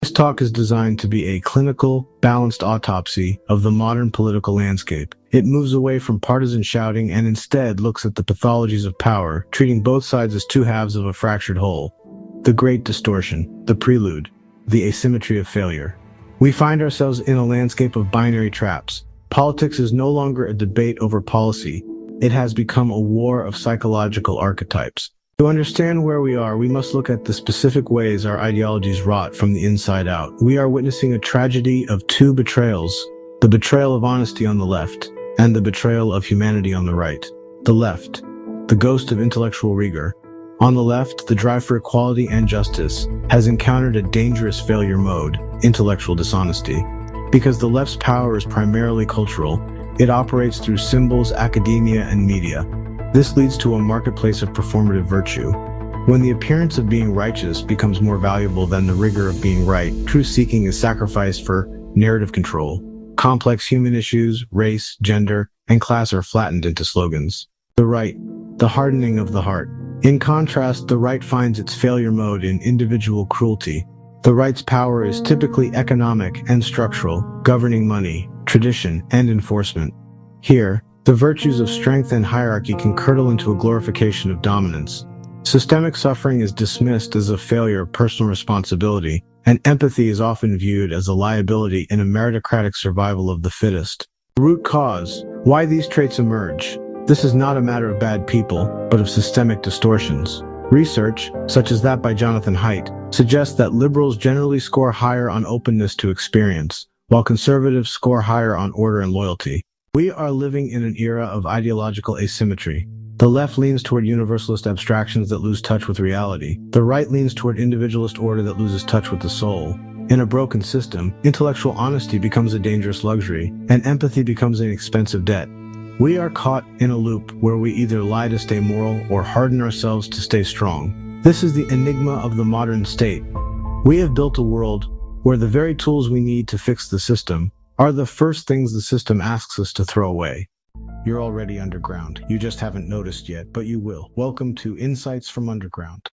This talk is designed to be a clinical, balanced autopsy of the modern political landscape. It moves away from partisan shouting and instead looks at the pathologies of power, treating both sides as two halves of a fractured whole. The great distortion, the prelude, the asymmetry of failure. We find ourselves in a landscape of binary traps. Politics is no longer a debate over policy. It has become a war of psychological archetypes. To understand where we are, we must look at the specific ways our ideologies rot from the inside out. We are witnessing a tragedy of two betrayals: the betrayal of honesty on the left, and the betrayal of humanity on the right. The left, the ghost of intellectual rigor. On the left, the drive for equality and justice has encountered a dangerous failure mode, intellectual dishonesty. Because the left's power is primarily cultural, it operates through symbols, academia, and media. This leads to a marketplace of performative virtue. When the appearance of being righteous becomes more valuable than the rigor of being right, truth-seeking is sacrificed for narrative control. Complex human issues, race, gender, and class are flattened into slogans. The right, the hardening of the heart. In contrast, the right finds its failure mode in individual cruelty. The right's power is typically economic and structural, governing money, tradition, and enforcement. Here, the virtues of strength and hierarchy can curdle into a glorification of dominance. Systemic suffering is dismissed as a failure of personal responsibility, and empathy is often viewed as a liability in a meritocratic survival of the fittest. Root cause: why these traits emerge. This is not a matter of bad people, but of systemic distortions. Research, such as that by Jonathan Haidt, suggests that liberals generally score higher on openness to experience, while conservatives score higher on order and loyalty. We are living in an era of ideological asymmetry. The left leans toward universalist abstractions that lose touch with reality. The right leans toward individualist order that loses touch with the soul. In a broken system, intellectual honesty becomes a dangerous luxury, and empathy becomes an expensive debt. We are caught in a loop where we either lie to stay moral or harden ourselves to stay strong. This is the enigma of the modern state. We have built a world where the very tools we need to fix the system are the first things the system asks us to throw away. You're already underground. You just haven't noticed yet, but you will. Welcome to Insights from Underground.